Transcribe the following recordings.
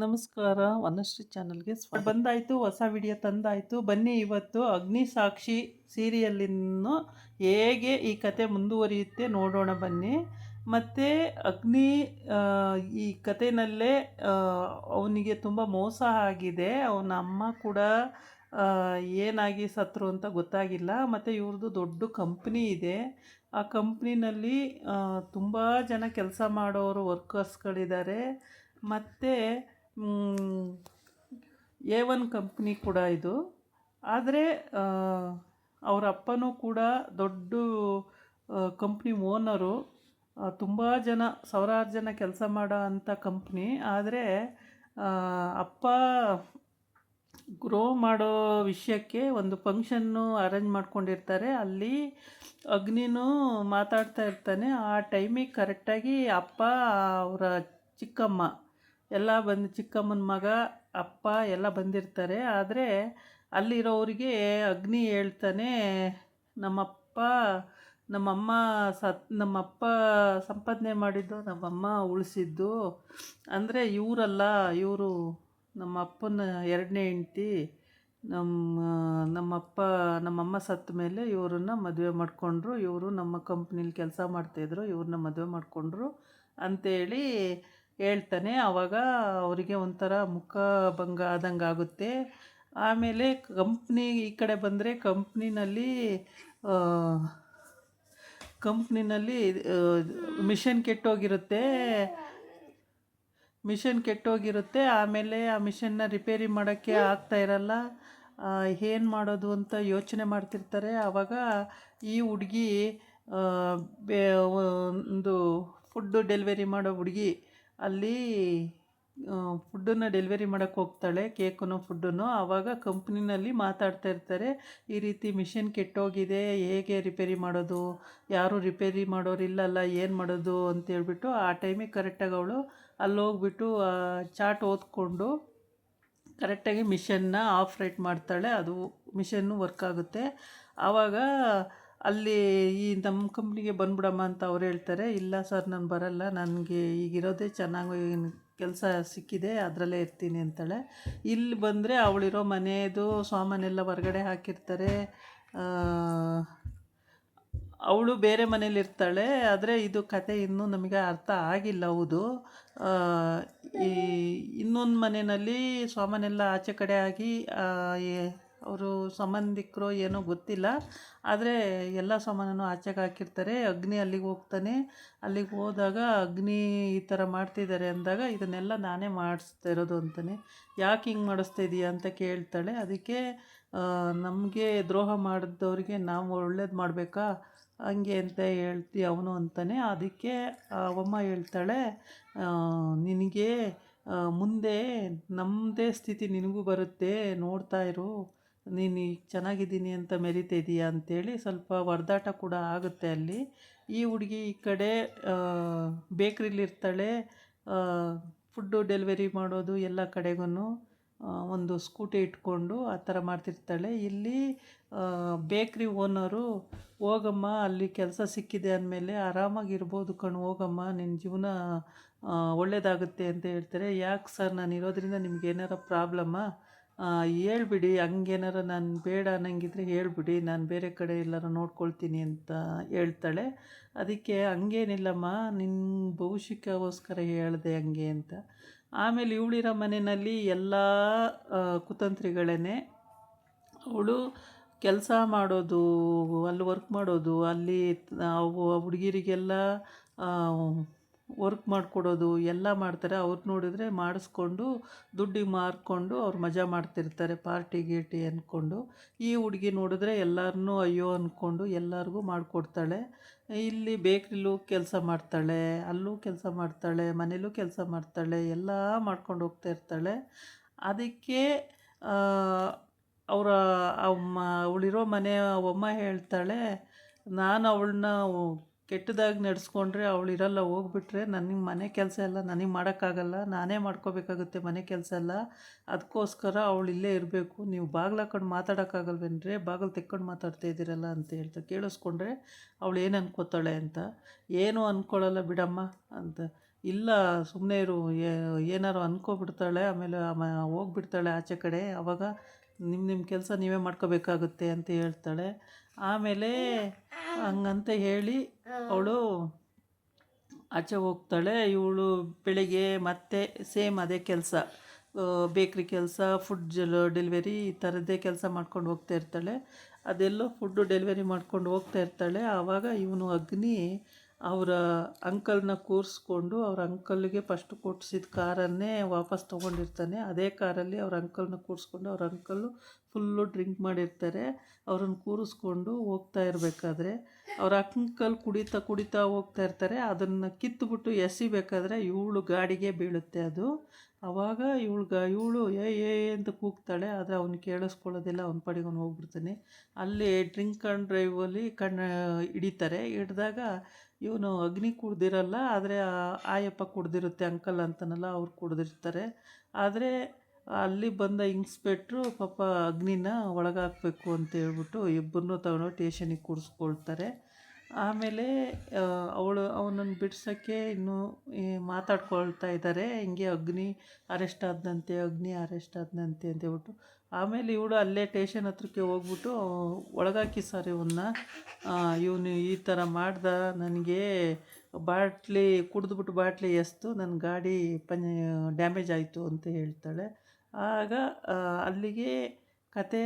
ನಮಸ್ಕಾರ. ವನಶ್ರೀ ಚಾನಲ್‌ಗೆ ಬಂದಾಯಿತು, ಹೊಸ ವಿಡಿಯೋ ತಂದಾಯಿತು. ಬನ್ನಿ ಇವತ್ತು ಅಗ್ನಿ ಸಾಕ್ಷಿ ಸೀರಿಯಲಿನ್ನು ಹೇಗೆ ಈ ಕತೆ ಮುಂದುವರಿಯುತ್ತೆ ನೋಡೋಣ ಬನ್ನಿ. ಮತ್ತು ಅಗ್ನಿ ಈ ಕಥೆನಲ್ಲೇ ಅವನಿಗೆ ತುಂಬ ಮೋಸ ಆಗಿದೆ. ಅವನ ಅಮ್ಮ ಕೂಡ ಏನಾಗಿ ಸತ್ರು ಅಂತ ಗೊತ್ತಾಗಿಲ್ಲ. ಮತ್ತು ಇವ್ರದ್ದು ದೊಡ್ಡ ಕಂಪ್ನಿ ಇದೆ. ಆ ಕಂಪ್ನಿನಲ್ಲಿ ತುಂಬ ಜನ ಕೆಲಸ ಮಾಡೋರು ವರ್ಕರ್ಸ್ಗಳಿದ್ದಾರೆ. ಮತ್ತು A1 ಕಂಪ್ನಿ ಕೂಡ ಇದು. ಆದರೆ ಅವರ ಅಪ್ಪನೂ ಕೂಡ ದೊಡ್ಡ ಕಂಪ್ನಿ ಓನರು. ತುಂಬ ಜನ, ಸಾವಿರಾರು ಜನ ಕೆಲಸ ಮಾಡೋ ಅಂಥ ಕಂಪ್ನಿ. ಆದರೆ ಅಪ್ಪ ಗ್ರೋ ಮಾಡೋ ವಿಷಯಕ್ಕೆ ಒಂದು ಫಂಕ್ಷನ್ನು ಅರೇಂಜ್ ಮಾಡ್ಕೊಂಡಿರ್ತಾರೆ. ಅಲ್ಲಿ ಅಗ್ನಿನೂ ಮಾತಾಡ್ತಾ ಇರ್ತಾನೆ. ಆ ಟೈಮಿಗೆ ಕರೆಕ್ಟಾಗಿ ಅಪ್ಪ, ಅವರ ಚಿಕ್ಕಮ್ಮ ಎಲ್ಲ ಚಿಕ್ಕಮ್ಮನ ಮಗ, ಅಪ್ಪ ಎಲ್ಲ ಬಂದಿರ್ತಾರೆ. ಆದರೆ ಅಲ್ಲಿರೋರಿಗೆ ಅಗ್ನಿ ಹೇಳ್ತಾನೆ, ನಮ್ಮಮ್ಮ ನಮ್ಮಪ್ಪ ಸಂಪಾದನೆ ಮಾಡಿದ್ದು ನಮ್ಮಮ್ಮ ಉಳಿಸಿದ್ದು. ಅಂದರೆ ಇವರಲ್ಲ, ಇವರು ನಮ್ಮ ಅಪ್ಪನ ಎರಡನೇ ಹೆಂಡ್ತಿ. ನಮ್ಮಮ್ಮ ಸತ್ತ ಮೇಲೆ ಇವ್ರನ್ನ ಮದುವೆ ಮಾಡಿಕೊಂಡ್ರು. ಇವರು ನಮ್ಮ ಕಂಪ್ನಿಲಿ ಕೆಲಸ ಮಾಡ್ತಾಯಿದ್ರು, ಇವ್ರನ್ನ ಮದುವೆ ಮಾಡಿಕೊಂಡ್ರು ಅಂಥೇಳಿ ಹೇಳ್ತಾನೆ. ಆವಾಗ ಅವರಿಗೆ ಒಂಥರ ಮುಖಭಂಗ ಆದಂಗೆ ಆಗುತ್ತೆ. ಆಮೇಲೆ ಕಂಪ್ನಿ ಈ ಕಡೆ ಬಂದರೆ ಕಂಪ್ನಿನಲ್ಲಿ ಮಿಷನ್ ಕೆಟ್ಟೋಗಿರುತ್ತೆ. ಆಮೇಲೆ ಆ ಮಿಷನ್ನ ರಿಪೇರಿ ಮಾಡೋಕ್ಕೆ ಆಗ್ತಾಯಿರಲ್ಲ. ಏನು ಮಾಡೋದು ಅಂತ ಯೋಚನೆ ಮಾಡ್ತಿರ್ತಾರೆ. ಆವಾಗ ಈ ಹುಡುಗಿ ಒಂದು ಫುಡ್ಡು ಡೆಲಿವರಿ ಮಾಡೋ ಹುಡುಗಿ ಅಲ್ಲಿ ಫುಡ್ಡನ್ನು ಡೆಲಿವರಿ ಮಾಡೋಕ್ಕೆ ಹೋಗ್ತಾಳೆ, ಕೇಕನ್ನು ಫುಡ್ಡನ್ನು. ಆವಾಗ ಕಂಪ್ನಿನಲ್ಲಿ ಮಾತಾಡ್ತಾ ಇರ್ತಾರೆ, ಈ ರೀತಿ ಮಿಷನ್ ಕೆಟ್ಟೋಗಿದೆ, ಹೇಗೆ ರಿಪೇರಿ ಮಾಡೋದು, ಯಾರೂ ರಿಪೇರಿ ಮಾಡೋರಿಲ್ಲಲ್ಲ, ಏನು ಮಾಡೋದು ಅಂತೇಳ್ಬಿಟ್ಟು ಆ ಟೈಮಿಗೆ ಕರೆಕ್ಟಾಗಿ ಅವಳು ಅಲ್ಲೋಗ್ಬಿಟ್ಟು ಚಾರ್ಟ್ ಓದ್ಕೊಂಡು ಕರೆಕ್ಟಾಗಿ ಮಿಷನ್ನ ಆಪ್ರೇಟ್ ಮಾಡ್ತಾಳೆ. ಅದು ಮಿಷನ್ನು ವರ್ಕ್ ಆಗುತ್ತೆ. ಆವಾಗ ಅಲ್ಲಿ ನಮ್ಮ ಕಂಪ್ನಿಗೆ ಬಂದ್ಬಿಡಮ್ಮ ಅಂತ ಅವ್ರು ಹೇಳ್ತಾರೆ. ಇಲ್ಲ ಸರ್, ನಾನು ಬರಲ್ಲ, ನನಗೆ ಈಗಿರೋದೇ ಚೆನ್ನಾಗಿ ಕೆಲಸ ಸಿಕ್ಕಿದೆ, ಅದರಲ್ಲೇ ಇರ್ತೀನಿ ಅಂತಾಳೆ. ಇಲ್ಲಿ ಬಂದರೆ ಅವಳಿರೋ ಮನೆಯದು ಸಾಮಾನೆಲ್ಲ ಹೊರಗಡೆ ಹಾಕಿರ್ತಾರೆ. ಅವಳು ಬೇರೆ ಮನೇಲಿರ್ತಾಳೆ. ಆದರೆ ಇದು ಕತೆ ಇನ್ನೂ ನಮಗೆ ಅರ್ಥ ಆಗಿಲ್ಲ. ಹೌದು, ಈ ಇನ್ನೊಂದು ಮನೆಯಲ್ಲಿ ಸಾಮಾನೆಲ್ಲ ಆಚೆ ಕಡೆ ಆಗಿ ಅವರು ಸಂಬಂಧಿಕರು ಏನೋ ಗೊತ್ತಿಲ್ಲ, ಆದರೆ ಎಲ್ಲ ಸಾಮಾನನ್ನು ಆಚೆಗೆ ಹಾಕಿರ್ತಾರೆ. ಅಗ್ನಿ ಅಲ್ಲಿಗೆ ಹೋಗ್ತಾನೆ. ಅಲ್ಲಿಗೆ ಹೋದಾಗ ಅಗ್ನಿ ಈ ಥರ ಮಾಡ್ತಿದ್ದಾರೆ ಅಂದಾಗ, ಇದನ್ನೆಲ್ಲ ನಾನೇ ಮಾಡಿಸ್ತಾ ಇರೋದು ಅಂತಾನೆ. ಯಾಕೆ ಹಿಂಗೆ ಮಾಡಿಸ್ತಾ ಇದೀಯಾ ಅಂತ ಕೇಳ್ತಾಳೆ. ಅದಕ್ಕೆ ನಮಗೆ ದ್ರೋಹ ಮಾಡಿದವ್ರಿಗೆ ನಾವು ಒಳ್ಳೇದು ಮಾಡಬೇಕಾ ಹಂಗೆ ಅಂತ ಹೇಳ್ತಿ ಅವನು ಅಂತಾನೆ. ಅದಕ್ಕೆ ಅವಮ್ಮ ಹೇಳ್ತಾಳೆ, ನಿನಗೆ ಮುಂದೆ ನಮ್ಮದೇ ಸ್ಥಿತಿ ನಿನಗೂ ಬರುತ್ತೆ, ನೋಡ್ತಾ ಇರು, ನೀನು ಈಗ ಚೆನ್ನಾಗಿದ್ದೀನಿ ಅಂತ ಮೆರಿತಿದೀಯಾ ಅಂಥೇಳಿ ಸ್ವಲ್ಪ ಹೊಡೆದಾಟ ಕೂಡ ಆಗುತ್ತೆ ಅಲ್ಲಿ. ಈ ಹುಡುಗಿ ಈ ಕಡೆ ಬೇಕ್ರಿಲಿರ್ತಾಳೆ, ಫುಡ್ಡು ಡೆಲಿವರಿ ಮಾಡೋದು ಎಲ್ಲ ಕಡೆಗೂ ಒಂದು ಸ್ಕೂಟಿ ಇಟ್ಕೊಂಡು ಆ ಥರ ಮಾಡ್ತಿರ್ತಾಳೆ. ಇಲ್ಲಿ ಬೇಕ್ರಿ ಓನರು, ಹೋಗಮ್ಮ, ಅಲ್ಲಿ ಕೆಲಸ ಸಿಕ್ಕಿದೆ ಅಂದಮೇಲೆ ಆರಾಮಾಗಿರ್ಬೋದು ಕಣು, ಹೋಗಮ್ಮ, ನಿನ್ನ ಜೀವನ ಒಳ್ಳೆಯದಾಗುತ್ತೆ ಅಂತ ಹೇಳ್ತಾರೆ. ಯಾಕೆ ಸರ್, ನಾನು ಇರೋದ್ರಿಂದ ನಿಮ್ಗೇನಾರ ಪ್ರಾಬ್ಲಮ್ಮಾ? ಹೇಳ್ಬಿಡಿ, ಹಂಗೇನಾರ ನಾನು ಬೇಡ ಅನ್ನಂಗಿದ್ರೆ ಹೇಳ್ಬಿಡಿ, ನಾನು ಬೇರೆ ಕಡೆ ಎಲ್ಲಾರು ನೋಡ್ಕೊಳ್ತೀನಿ ಅಂತ ಹೇಳ್ತಾಳೆ. ಅದಕ್ಕೆ ಹಂಗೇನಿಲ್ಲಮ್ಮ, ನಿನ್ನ ಭವಿಷ್ಯಕ್ಕೋಸ್ಕರ ಹೇಳಿದೆ ಹಂಗೆ ಅಂತ. ಆಮೇಲೆ ಇವಳಿರೋ ಮನೆಯಲ್ಲಿ ಎಲ್ಲ ಕುತಂತ್ರಿಗಳೇ. ಅವಳು ಕೆಲಸ ಮಾಡೋದು, ಅಲ್ಲಿ ವರ್ಕ್ ಮಾಡೋದು, ಅಲ್ಲಿ ಹುಡುಗಿರಿಗೆಲ್ಲ ವರ್ಕ್ ಮಾಡಿಕೊಡೋದು ಎಲ್ಲ ಮಾಡ್ತಾರೆ. ಅವ್ರು ನೋಡಿದ್ರೆ ಮಾಡಿಸ್ಕೊಂಡು ದುಡ್ಡಿಗೆ ಮಾರ್ಕೊಂಡು ಅವ್ರು ಮಜಾ ಮಾಡ್ತಿರ್ತಾರೆ, ಪಾರ್ಟಿ ಗೀಟಿ ಅಂದ್ಕೊಂಡು. ಈ ಹುಡುಗಿ ನೋಡಿದ್ರೆ ಎಲ್ಲರನ್ನೂ ಅಯ್ಯೋ ಅಂದ್ಕೊಂಡು ಎಲ್ಲರಿಗೂ ಮಾಡಿಕೊಡ್ತಾಳೆ. ಇಲ್ಲಿ ಬೇಕ್ರಿಲೂ ಕೆಲಸ ಮಾಡ್ತಾಳೆ, ಅಲ್ಲೂ ಕೆಲಸ ಮಾಡ್ತಾಳೆ, ಮನೇಲೂ ಕೆಲಸ ಮಾಡ್ತಾಳೆ, ಎಲ್ಲ ಮಾಡ್ಕೊಂಡು ಹೋಗ್ತಾ ಇರ್ತಾಳೆ. ಅದಕ್ಕೆ ಅವಳಿರೋ ಮನೆ ಅಮ್ಮ ಹೇಳ್ತಾಳೆ, ನಾನು ಅವಳನ್ನ ಕೆಟ್ಟದಾಗಿ ನಡೆಸ್ಕೊಂಡ್ರೆ ಅವಳಿರಲ್ಲ, ಹೋಗ್ಬಿಟ್ರೆ ನನಗೆ ಮನೆ ಕೆಲಸ ಎಲ್ಲ ನನಗೆ ಮಾಡೋಕ್ಕಾಗಲ್ಲ, ನಾನೇ ಮಾಡ್ಕೋಬೇಕಾಗುತ್ತೆ ಮನೆ ಕೆಲಸ ಎಲ್ಲ. ಅದಕ್ಕೋಸ್ಕರ ಅವಳು ಇಲ್ಲೇ ಇರಬೇಕು, ನೀವು ಬಾಗಿಲು ಹಾಕೊಂಡು ಮಾತಾಡೋಕ್ಕಾಗಲ್ವೇನ್ರಿ, ಬಾಗಿಲು ತೆಕ್ಕೊಂಡು ಮಾತಾಡ್ತಾ ಇದ್ದೀರಲ್ಲ ಅಂತ ಹೇಳ್ತಾ ಕೇಳಿಸ್ಕೊಂಡ್ರೆ ಅವಳು ಏನು ಅನ್ಕೋತಾಳೆ ಅಂತ. ಏನೂ ಅಂದ್ಕೊಳ್ಳಲ್ಲ ಬಿಡಮ್ಮ ಅಂತ. ಇಲ್ಲ ಸುಮ್ಮನೆ ಇರು, ಏನಾರು ಅಂದ್ಕೊಬಿಡ್ತಾಳೆ, ಆಮೇಲೆ ಹೋಗ್ಬಿಡ್ತಾಳೆ ಆಚೆ ಕಡೆ. ಆವಾಗ ನಿಮ್ಮ ಕೆಲಸ ನೀವೇ ಮಾಡ್ಕೋಬೇಕಾಗುತ್ತೆ ಅಂತ ಹೇಳ್ತಾಳೆ. ಆಮೇಲೆ ಹಂಗಂತ ಹೇಳಿ ಅವಳು ಆಚೆ ಹೋಗ್ತಾಳೆ. ಇವಳು ಬೆಳಿಗ್ಗೆ ಮತ್ತೆ ಸೇಮ್ ಅದೇ ಕೆಲಸ, ಬೇಕ್ರಿ ಕೆಲಸ, ಫುಡ್ ಡೆಲಿವರಿ ಈ ಥರದ್ದೇ ಕೆಲಸ ಮಾಡ್ಕೊಂಡು ಹೋಗ್ತಾ ಇರ್ತಾಳೆ. ಅದೆಲ್ಲೋ ಫುಡ್ಡು ಡೆಲಿವರಿ ಮಾಡ್ಕೊಂಡು ಹೋಗ್ತಾ ಇರ್ತಾಳೆ. ಆವಾಗ ಇವನು ಅಗ್ನಿ ಅವರ ಅಂಕಲ್ನ ಕೂರಿಸ್ಕೊಂಡು ಅವ್ರ ಅಂಕಲ್ಗೆ ಫಸ್ಟ್ ಕೊಡಿಸಿದ ಕಾರನ್ನೇ ವಾಪಸ್ ತೊಗೊಂಡಿರ್ತಾನೆ. ಅದೇ ಕಾರಲ್ಲಿ ಅವ್ರ ಅಂಕಲ್ನ ಕೂರಿಸ್ಕೊಂಡು, ಅವ್ರ ಅಂಕಲ್ಲು ಫುಲ್ಲು ಡ್ರಿಂಕ್ ಮಾಡಿರ್ತಾರೆ. ಅವ್ರನ್ನ ಕೂರಿಸ್ಕೊಂಡು ಹೋಗ್ತಾ ಇರಬೇಕಾದ್ರೆ ಅವ್ರ ಅಂಕಲ್ ಕುಡಿತಾ ಕುಡಿತಾ ಹೋಗ್ತಾ ಇರ್ತಾರೆ. ಅದನ್ನು ಕಿತ್ತುಬಿಟ್ಟು ಎಸಿಬೇಕಾದ್ರೆ ಇವಳು ಗಾಡಿಗೆ ಬೀಳುತ್ತೆ ಅದು. ಆವಾಗ ಇವಳು ಏ ಅಂತ ಕೂಗ್ತಾಳೆ. ಆದರೆ ಅವ್ನು ಕೇಳಿಸ್ಕೊಳ್ಳೋದಿಲ್ಲ, ಅವ್ನ ಪಾಡಿಗೆ ಅವ್ನು ಹೋಗ್ಬಿಡ್ತಾನೆ. ಅಲ್ಲಿ ಡ್ರಿಂಕ್ ಆ್ಯಂಡ್ ಡ್ರೈವಲ್ಲಿ ಹಿಡಿತಾರೆ. ಹಿಡಿದಾಗ ಇವನು ಅಗ್ನಿ ಕುಡ್ದಿರಲ್ಲ, ಆದರೆ ಆಯಪ್ಪ ಕುಡ್ದಿರುತ್ತೆ, ಅಂಕಲ್ ಅಂತನಲ್ಲ ಅವ್ರು ಕುಡ್ದಿರ್ತಾರೆ. ಆದರೆ ಅಲ್ಲಿ ಬಂದ ಇನ್ಸ್ಪೆಕ್ಟ್ರು ಪಾಪ ಅಗ್ನಿನ ಒಳಗಾಕಬೇಕು ಅಂತ ಹೇಳ್ಬಿಟ್ಟು ಇಬ್ಬರನ್ನೂ ತಗೊಂಡು ಟೇಷನಿಗೆ ಕೂರಿಸ್ಕೊಳ್ತಾರೆ. ಆಮೇಲೆ ಅವನನ್ನು ಬಿಡ್ಸೋಕ್ಕೆ ಇನ್ನೂ ಮಾತಾಡ್ಕೊಳ್ತಾ ಇದ್ದಾರೆ. ಹಿಂಗೆ ಅಗ್ನಿ ಅರೆಸ್ಟ್ ಆದಂತೆ ಅಂತ ಹೇಳ್ಬಿಟ್ಟು. ಆಮೇಲೆ ಇವಳು ಅಲ್ಲೇ ಟೇಷನ್ ಹತ್ರಕ್ಕೆ ಹೋಗ್ಬಿಟ್ಟು ಒಳಗಾಕಿ ಸರ್ ಇವನ್ನ, ಇವನು ಈ ಥರ ಮಾಡ್ದ, ನನಗೆ ಕುಡಿದ್ಬಿಟ್ಟು ಬಾಟ್ಲಿ ಎಸ್ತು ನನ್ನ ಗಾಡಿ ಡ್ಯಾಮೇಜ್ ಆಯಿತು ಅಂತ ಹೇಳ್ತಾಳೆ. ಆಗ ಅಲ್ಲಿಗೆ ಕತೆ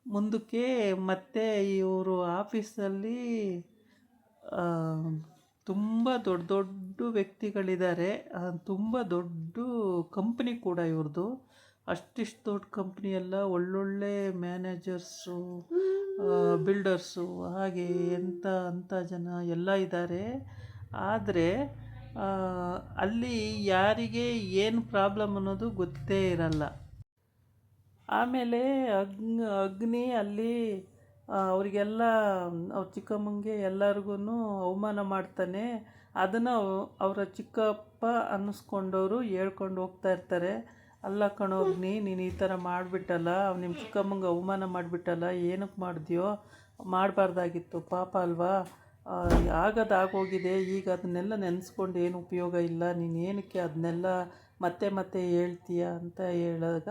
ಮುಂದಕ್ಕೆ ಮತ್ತೆ ಇವರು ಆಫೀಸಲ್ಲಿ ತುಂಬ ದೊಡ್ಡ ದೊಡ್ಡ ವ್ಯಕ್ತಿಗಳಿದ್ದಾರೆ. ತುಂಬ ದೊಡ್ಡ ಕಂಪ್ನಿ ಕೂಡ ಇವ್ರದ್ದು. ಅಷ್ಟಿಷ್ಟು ದೊಡ್ಡ ಕಂಪ್ನಿ ಎಲ್ಲ, ಒಳ್ಳೊಳ್ಳೆ ಮ್ಯಾನೇಜರ್ಸು, ಬಿಲ್ಡರ್ಸು, ಹಾಗೆ ಅಂಥ ಜನ ಎಲ್ಲ ಇದ್ದಾರೆ. ಆದರೆ ಅಲ್ಲಿ ಯಾರಿಗೆ ಏನು ಪ್ರಾಬ್ಲಮ್ ಅನ್ನೋದು ಗೊತ್ತೇ ಇರಲ್ಲ. ಆಮೇಲೆ ಅಗ್ನಿ ಅಲ್ಲಿ ಅವರಿಗೆಲ್ಲ ಅವ್ರ ಚಿಕ್ಕಮ್ಮಂಗೆ ಎಲ್ಲರಿಗೂ ಅವಮಾನ ಮಾಡ್ತಾನೆ. ಅದನ್ನು ಅವರ ಚಿಕ್ಕಪ್ಪ ಅನ್ನಿಸ್ಕೊಂಡವರು ಹೇಳ್ಕೊಂಡು ಹೋಗ್ತಾ ಇರ್ತಾರೆ. ಅಲ್ಲ ಕಣೋ ಅಗ್ನಿ, ನೀನು ಈ ಥರ ಮಾಡಿಬಿಟ್ಟಲ್ಲ, ನಿಮ್ಮ ಚಿಕ್ಕಮ್ಮಂಗೆ ಅವಮಾನ ಮಾಡಿಬಿಟ್ಟಲ್ಲ, ಏನಕ್ಕೆ ಮಾಡಿದ್ಯೋ, ಮಾಡಬಾರ್ದಾಗಿತ್ತು, ಪಾಪ ಅಲ್ವಾ, ಆಗೋಗಿದೆ. ಈಗ ಅದನ್ನೆಲ್ಲ ನೆನೆಸ್ಕೊಂಡು ಏನು ಉಪಯೋಗ ಇಲ್ಲ, ನೀನು ಏನಕ್ಕೆ ಅದನ್ನೆಲ್ಲ ಮತ್ತೆ ಮತ್ತೆ ಹೇಳ್ತೀಯ ಅಂತ ಹೇಳಿದಾಗ,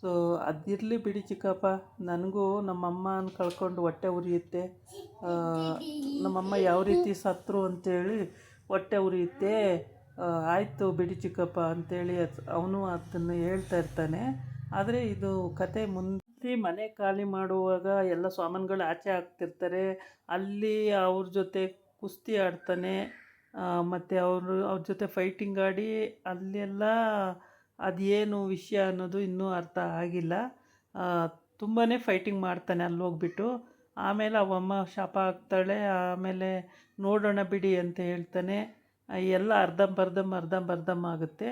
ಸೊ ಅದಿರಲಿ ಬಿಡಿ ಚಿಕ್ಕಪ್ಪ, ನನಗೂ ನಮ್ಮಮ್ಮನ ಕಳ್ಕೊಂಡು ಹೊಟ್ಟೆ ಉರಿಯುತ್ತೆ, ನಮ್ಮಮ್ಮ ಯಾವ ರೀತಿ ಸತ್ತರು ಅಂತೇಳಿ ಹೊಟ್ಟೆ ಉರಿಯುತ್ತೆ, ಆಯಿತು ಬಿಡಿ ಚಿಕ್ಕಪ್ಪ ಅಂತೇಳಿ ಅವನು ಅದನ್ನು ಹೇಳ್ತಾ ಇರ್ತಾನೆ. ಆದರೆ ಇದು ಕತೆ ಮುಂದೆ ಮನೆ ಖಾಲಿ ಮಾಡುವಾಗ ಎಲ್ಲ ಸಾಮಾನುಗಳು ಆಚೆ ಹಾಕ್ತಿರ್ತಾರೆ. ಅಲ್ಲಿ ಅವ್ರ ಜೊತೆ ಕುಸ್ತಿ ಆಡ್ತಾನೆ, ಮತ್ತು ಅವ್ರ ಜೊತೆ ಫೈಟಿಂಗ್ ಆಡಿ ಅಲ್ಲೆಲ್ಲ ಅದೇನು ವಿಷಯ ಅನ್ನೋದು ಇನ್ನೂ ಅರ್ಥ ಆಗಿಲ್ಲ. ತುಂಬಾ ಫೈಟಿಂಗ್ ಮಾಡ್ತಾನೆ ಅಲ್ಲಿ ಹೋಗ್ಬಿಟ್ಟು. ಆಮೇಲೆ ಅವಮ್ಮ ಶಾಪ ಹಾಕ್ತಾಳೆ. ಆಮೇಲೆ ನೋಡೋಣ ಬಿಡಿ ಅಂತ ಹೇಳ್ತಾನೆ. ಎಲ್ಲ ಅರ್ಧಂಬರ್ಧಂ ಆಗುತ್ತೆ.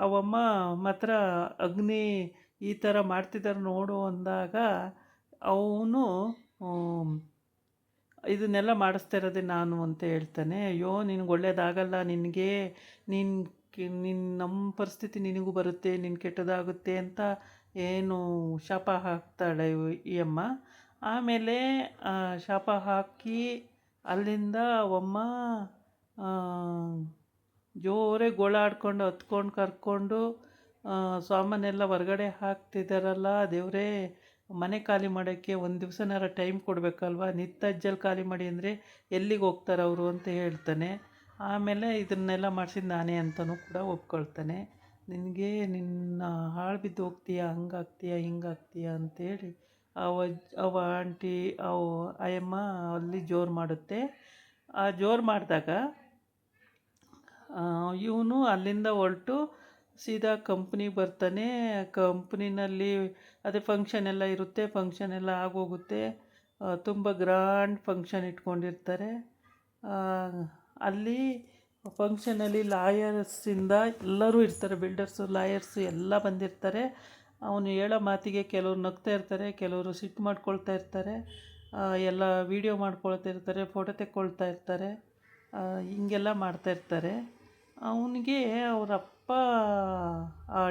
ಅವಮ್ಮ ಮಾತ್ರ ಅಗ್ನಿ ಈ ಥರ ಮಾಡ್ತಿದ್ದಾರೆ ನೋಡು ಅಂದಾಗ ಅವನು ಇದನ್ನೆಲ್ಲ ಮಾಡಿಸ್ತಾ ಇರೋದೇ ನಾನು ಅಂತ ಹೇಳ್ತಾನೆ. ಅಯ್ಯೋ ನಿನಗೆ ಒಳ್ಳೇದಾಗಲ್ಲ, ನೀನು ನಮ್ಮ ಪರಿಸ್ಥಿತಿ ನಿನಗೂ ಬರುತ್ತೆ, ನಿನ್ನ ಕೆಟ್ಟದಾಗುತ್ತೆ ಅಂತ ಏನು ಶಾಪ ಹಾಕ್ತಾಳೆ ಈ ಅಮ್ಮ. ಆಮೇಲೆ ಶಾಪ ಹಾಕಿ ಅಲ್ಲಿಂದ ಅವಮ್ಮ ಜೋರೇ ಗೋಳಾಡ್ಕೊಂಡು ಹತ್ಕೊಂಡು ಕರ್ಕೊಂಡು ಸಾಮಾನೆಲ್ಲ ಹೊರಗಡೆ ಹಾಕ್ತಿದ್ದಾರಲ್ಲ, ದೇವರೇ ಮನೆ ಖಾಲಿ ಮಾಡೋಕ್ಕೆ ಒಂದು ದಿವಸನಾರ ಟೈಮ್ ಕೊಡಬೇಕಲ್ವ, ನಿತ್ತಜ್ಜಲ್ಲಿ ಖಾಲಿ ಮಾಡಿ ಅಂದರೆ ಎಲ್ಲಿಗೆ ಹೋಗ್ತಾರೆ ಅವರು ಅಂತ ಹೇಳ್ತಾನೆ. ಆಮೇಲೆ ಇದನ್ನೆಲ್ಲ ಮಾಡಿಸಿದ್ದು ನಾನೇ ಅಂತಲೂ ಕೂಡ ಒಪ್ಕೊಳ್ತಾನೆ. ನಿನ್ನ ಹಾಳು ಬಿದ್ದು ಹೋಗ್ತೀಯ, ಹಂಗಾಗ್ತೀಯ ಹಿಂಗಾಗ್ತೀಯ ಅಂತೇಳಿ ಅವ ಆಂಟಿ ಅಯ್ಯಮ್ಮ ಅಲ್ಲಿ ಜೋರು ಮಾಡುತ್ತೆ. ಆ ಜೋರು ಮಾಡಿದಾಗ ಇವನು ಅಲ್ಲಿಂದ ಹೊರಟು ಸೀದಾ ಕಂಪ್ನಿಗೆ ಬರ್ತಾನೆ. ಕಂಪ್ನಿನಲ್ಲಿ ಅದೇ ಫಂಕ್ಷನ್ ಎಲ್ಲ ಇರುತ್ತೆ, ಫಂಕ್ಷನ್ ಎಲ್ಲ ಆಗೋಗುತ್ತೆ. ತುಂಬ ಗ್ರ್ಯಾಂಡ್ ಫಂಕ್ಷನ್ ಇಟ್ಕೊಂಡಿರ್ತಾರೆ. ಅಲ್ಲಿ ಫಂಕ್ಷನಲ್ಲಿ ಲಾಯರ್ಸಿಂದ ಎಲ್ಲರೂ ಇರ್ತಾರೆ, ಬಿಲ್ಡರ್ಸು, ಲಾಯರ್ಸು ಎಲ್ಲ ಬಂದಿರ್ತಾರೆ. ಅವನು ಹೇಳೋ ಮಾತಿಗೆ ಕೆಲವ್ರು ನಗ್ತಾ ಇರ್ತಾರೆ, ಕೆಲವರು ಸಿಟ್ಟು ಮಾಡ್ಕೊಳ್ತಾ ಇರ್ತಾರೆ, ಎಲ್ಲ ವೀಡಿಯೋ ಮಾಡ್ಕೊಳ್ತಾ ಇರ್ತಾರೆ, ಫೋಟೋ ತೆಕ್ಕೊಳ್ತಾ ಇರ್ತಾರೆ, ಹಿಂಗೆಲ್ಲ ಮಾಡ್ತಾಯಿರ್ತಾರೆ. ಅವನಿಗೆ ಅವರಪ್ಪ,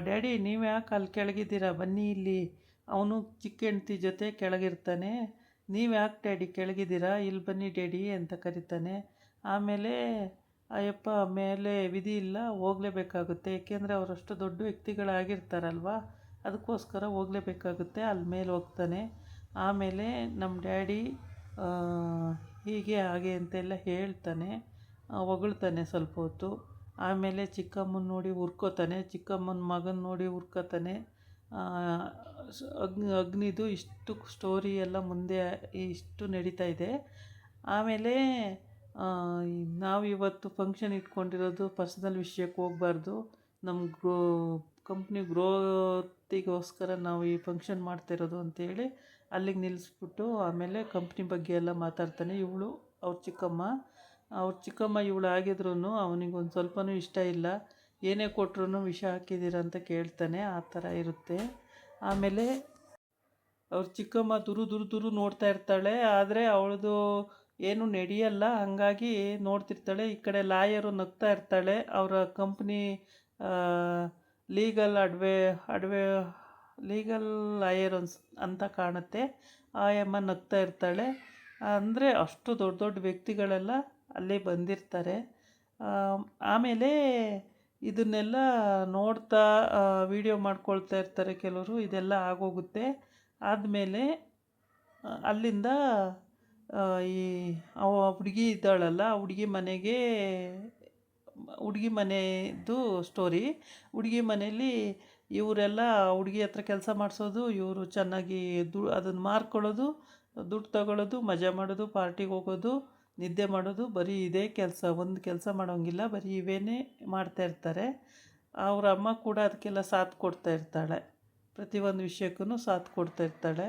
ಡ್ಯಾಡಿ ನೀವು ಯಾಕೆ ಅಲ್ಲಿ ಕೆಳಗಿದ್ದೀರಾ, ಬನ್ನಿ ಇಲ್ಲಿ. ಅವನು ಚಿಕ್ಕ ಹೆಂಡ್ತಿ ಜೊತೆ ಕೆಳಗಿರ್ತಾನೆ. ನೀವು ಯಾಕೆ ಡ್ಯಾಡಿ ಕೆಳಗಿದ್ದೀರಾ, ಇಲ್ಲಿ ಬನ್ನಿ ಡ್ಯಾಡಿ ಅಂತ ಕರೀತಾನೆ. ಆಮೇಲೆ ಅಯ್ಯಪ್ಪ ಮೇಲೆ ವಿಧಿ ಇಲ್ಲ, ಹೋಗಲೇಬೇಕಾಗುತ್ತೆ. ಏಕೆಂದರೆ ಅವರಷ್ಟು ದೊಡ್ಡ ವ್ಯಕ್ತಿಗಳಾಗಿರ್ತಾರಲ್ವ, ಅದಕ್ಕೋಸ್ಕರ ಹೋಗಲೇಬೇಕಾಗುತ್ತೆ. ಅಲ್ಲಿ ಮೇಲೆ ಹೋಗ್ತಾನೆ. ಆಮೇಲೆ ನಮ್ಮ ಡ್ಯಾಡಿ ಹೀಗೆ ಹಾಗೆ ಅಂತೆಲ್ಲ ಹೇಳ್ತಾನೆ, ಹೊಗಳ್ತಾನೆ ಸ್ವಲ್ಪ ಹೊತ್ತು. ಆಮೇಲೆ ಚಿಕ್ಕಮ್ಮನ ನೋಡಿ ಹುರ್ಕೋತಾನೆ, ಚಿಕ್ಕಮ್ಮನ ಮಗನ ನೋಡಿ ಹುರ್ಕೋತಾನೆ. ಅಗ್ನಿದು ಇಷ್ಟು ಸ್ಟೋರಿ ಎಲ್ಲ ಮುಂದೆ ಇಷ್ಟು ನಡೀತಾ ಇದೆ. ಆಮೇಲೆ ನಾವು ಇವತ್ತು ಫಂಕ್ಷನ್ ಇಟ್ಕೊಂಡಿರೋದು ಪರ್ಸ್ನಲ್ ವಿಷಯಕ್ಕೆ ಹೋಗಬಾರ್ದು. ನಮ್ಮ ಕಂಪ್ನಿ ಗ್ರೋತಿಗೋಸ್ಕರ ನಾವು ಈ ಫಂಕ್ಷನ್ ಮಾಡ್ತಾಯಿರೋದು ಅಂತೇಳಿ ಅಲ್ಲಿಗೆ ನಿಲ್ಲಿಸ್ಬಿಟ್ಟು ಆಮೇಲೆ ಕಂಪ್ನಿ ಬಗ್ಗೆ ಎಲ್ಲ ಮಾತಾಡ್ತಾನೆ. ಇವಳು ಅವ್ರ ಚಿಕ್ಕಮ್ಮ ಇವಳು ಆಗಿದ್ರೂ ಅವನಿಗೊಂದು ಸ್ವಲ್ಪನೂ ಇಷ್ಟ ಇಲ್ಲ. ಏನೇ ಕೊಟ್ಟರು ವಿಷ ಹಾಕಿದ್ದೀರ ಅಂತ ಕೇಳ್ತಾನೆ. ಆ ಥರ ಇರುತ್ತೆ. ಆಮೇಲೆ ಅವ್ರ ಚಿಕ್ಕಮ್ಮ ದುರು ನೋಡ್ತಾ ಇರ್ತಾಳೆ. ಆದರೆ ಅವಳದು ಏನು ನಡೆಯಲ್ಲ, ಹಾಗಾಗಿ ನೋಡ್ತಿರ್ತಾಳೆ. ಈ ಕಡೆ ಲಾಯರು ನಗ್ತಾ ಇರ್ತಾಳೆ. ಅವರ ಕಂಪ್ನಿ ಲೀಗಲ್ ಲಾಯರ್ ಅಂತ ಕಾಣುತ್ತೆ. ಆ ಅಮ್ಮ ನಗ್ತಾ ಇರ್ತಾಳೆ. ಅಂದರೆ ಅಷ್ಟು ದೊಡ್ಡ ದೊಡ್ಡ ವ್ಯಕ್ತಿಗಳೆಲ್ಲ ಅಲ್ಲೇ ಬಂದಿರ್ತಾರೆ. ಆಮೇಲೆ ಇದನ್ನೆಲ್ಲ ನೋಡ್ತಾ ವಿಡಿಯೋ ಮಾಡ್ಕೊಳ್ತಾ ಇರ್ತಾರೆ ಕೆಲವರು. ಇದೆಲ್ಲ ಆಗೋಗುತ್ತೆ. ಆದಮೇಲೆ ಅಲ್ಲಿಂದ ಈ ಹುಡುಗಿ ಇದ್ದಾಳಲ್ಲ, ಹುಡುಗಿ ಮನೆಯದು ಸ್ಟೋರಿ. ಹುಡುಗಿ ಮನೆಯಲ್ಲಿ ಇವರೆಲ್ಲ ಹುಡುಗಿ ಹತ್ರ ಕೆಲಸ ಮಾಡಿಸೋದು, ಇವರು ಚೆನ್ನಾಗಿ ಅದನ್ನು ಮಾರ್ಕೊಳ್ಳೋದು, ದುಡ್ಡು ತಗೊಳ್ಳೋದು, ಮಜಾ ಮಾಡೋದು, ಪಾರ್ಟಿಗೆ ಹೋಗೋದು, ನಿದ್ದೆ ಮಾಡೋದು, ಬರೀ ಇದೇ ಕೆಲಸ. ಒಂದು ಕೆಲಸ ಮಾಡೋಂಗಿಲ್ಲ, ಬರೀ ಇವೇನೇ ಮಾಡ್ತಾಯಿರ್ತಾರೆ. ಅವ್ರ ಅಮ್ಮ ಕೂಡ ಅದಕ್ಕೆಲ್ಲ ಸಾಥ್ ಕೊಡ್ತಾ ಇರ್ತಾಳೆ. ಪ್ರತಿಯೊಂದು ವಿಷಯಕ್ಕೂ ಸಾಥ್ ಕೊಡ್ತಾ ಇರ್ತಾಳೆ.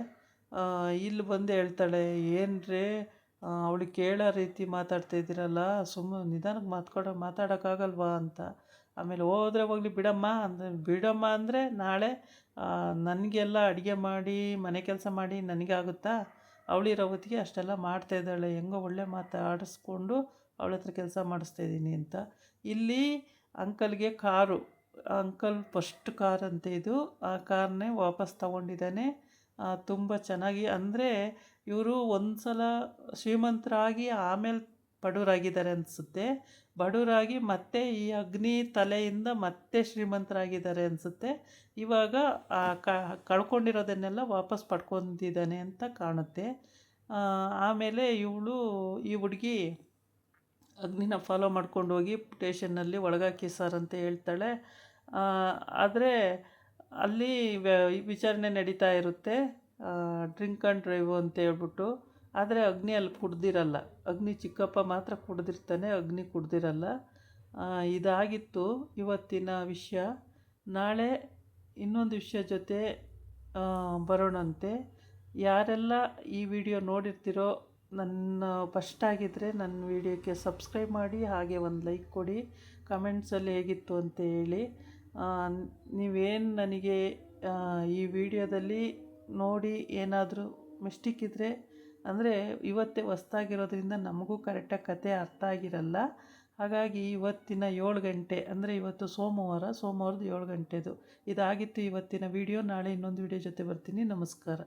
ಇಲ್ಲಿ ಬಂದು ಹೇಳ್ತಾಳೆ, ಏನ್ರೇ ಅವಳಿಗೆ ಕೇಳೋ ರೀತಿ ಮಾತಾಡ್ತಾ ಇದ್ದೀರಲ್ಲ, ಸುಮ್ಮನೆ ನಿಧಾನಕ್ಕೆ ಮಾತಾಡೋಕ್ಕಾಗಲ್ವಾ ಅಂತ. ಆಮೇಲೆ ಹೋದ್ರೆ ಹೋಗಲಿ ಬಿಡಮ್ಮ ಅಂದರೆ ನಾಳೆ ನನಗೆಲ್ಲ ಅಡುಗೆ ಮಾಡಿ ಮನೆ ಕೆಲಸ ಮಾಡಿ ನನಗಾಗುತ್ತಾ? ಅವಳಿರೋ ಹೊತ್ತಿಗೆ ಅಷ್ಟೆಲ್ಲ ಮಾಡ್ತಾಯಿದ್ದಾಳೆ. ಹೆಂಗೋ ಒಳ್ಳೆ ಆಡಿಸ್ಕೊಂಡು ಅವಳ ಹತ್ರ ಕೆಲಸ ಮಾಡಿಸ್ತಾಯಿದ್ದೀನಿ ಅಂತ. ಇಲ್ಲಿ ಅಂಕಲ್ಗೆ ಅಂಕಲ್ ಫಸ್ಟ್ ಕಾರ್ ಅಂತೆ ಇದು. ಆ ಕಾರ್ನೇ ವಾಪಸ್ ತಗೊಂಡಿದ್ದಾನೆ. ತುಂಬ ಚೆನ್ನಾಗಿ, ಅಂದರೆ ಇವರು ಒಂದು ಸಲ ಶ್ರೀಮಂತರಾಗಿ ಆಮೇಲೆ ಬಡವರಾಗಿದ್ದಾರೆ ಅನಿಸುತ್ತೆ. ಬಡವರಾಗಿ ಮತ್ತೆ ಈ ಅಗ್ನಿ ತಲೆಯಿಂದ ಮತ್ತೆ ಶ್ರೀಮಂತರಾಗಿದ್ದಾರೆ ಅನಿಸುತ್ತೆ. ಇವಾಗ ಕಳ್ಕೊಂಡಿರೋದನ್ನೆಲ್ಲ ವಾಪಸ್ ಪಡ್ಕೊಂಡಿದ್ದಾನೆ ಅಂತ ಕಾಣುತ್ತೆ. ಆಮೇಲೆ ಈ ಹುಡುಗಿ ಅಗ್ನಿನ ಫಾಲೋ ಮಾಡ್ಕೊಂಡು ಹೋಗಿ ಸ್ಟೇಷನ್ನಲ್ಲಿ ಒಳಗಾಕಿ ಸರ್ ಅಂತ ಹೇಳ್ತಾಳೆ. ಆದರೆ ಅಲ್ಲಿ ವಿಚಾರಣೆ ನಡೀತಾ ಇರುತ್ತೆ, ಡ್ರಿಂಕ್ ಆ್ಯಂಡ್ ಡ್ರೈವ್ ಅಂತ ಹೇಳ್ಬಿಟ್ಟು. ಆದರೆ ಅಗ್ನಿ ಅಲ್ಲಿ ಕುಡ್ದಿರಲ್ಲ. ಅಗ್ನಿ ಚಿಕ್ಕಪ್ಪ ಮಾತ್ರ ಕುಡ್ದಿರ್ತಾನೆ, ಅಗ್ನಿ ಕುಡ್ದಿರಲ್ಲ. ಇದಾಗಿತ್ತು ಇವತ್ತಿನ ವಿಷಯ. ನಾಳೆ ಇನ್ನೊಂದು ವಿಷಯ ಜೊತೆ ಬರೋಣಂತೆ. ಯಾರೆಲ್ಲ ಈ ವಿಡಿಯೋ ನೋಡಿರ್ತೀರೋ, ನನ್ನ ಫಸ್ಟ್ ಆಗಿದ್ದರೆ ನನ್ನ ವಿಡಿಯೋಕ್ಕೆ ಸಬ್ಸ್ಕ್ರೈಬ್ ಮಾಡಿ, ಹಾಗೆ ಒಂದು ಲೈಕ್ ಕೊಡಿ. ಕಮೆಂಟ್ಸಲ್ಲಿ ಹೇಗಿತ್ತು ಅಂತ ಹೇಳಿ. ನೀವೇನು ನನಗೆ ಈ ವಿಡಿಯೋದಲ್ಲಿ ನೋಡಿ ಏನಾದರೂ ಮಿಸ್ಟೇಕ್ ಇದ್ದರೆ, ಅಂದರೆ ಇವತ್ತೇ ಹೊಸ್ದಾಗಿರೋದ್ರಿಂದ ನಮಗೂ ಕರೆಕ್ಟಾಗಿ ಕತೆ ಅರ್ಥ ಆಗಿರಲ್ಲ. ಹಾಗಾಗಿ ಇವತ್ತಿನ 7 ಗಂಟೆ, ಅಂದರೆ ಇವತ್ತು ಸೋಮವಾರದ 7 ಗಂಟೆದು ಇದಾಗಿತ್ತು ಇವತ್ತಿನ ವಿಡಿಯೋ. ನಾಳೆ ಇನ್ನೊಂದು ವಿಡಿಯೋ ಜೊತೆ ಬರ್ತೀನಿ. ನಮಸ್ಕಾರ.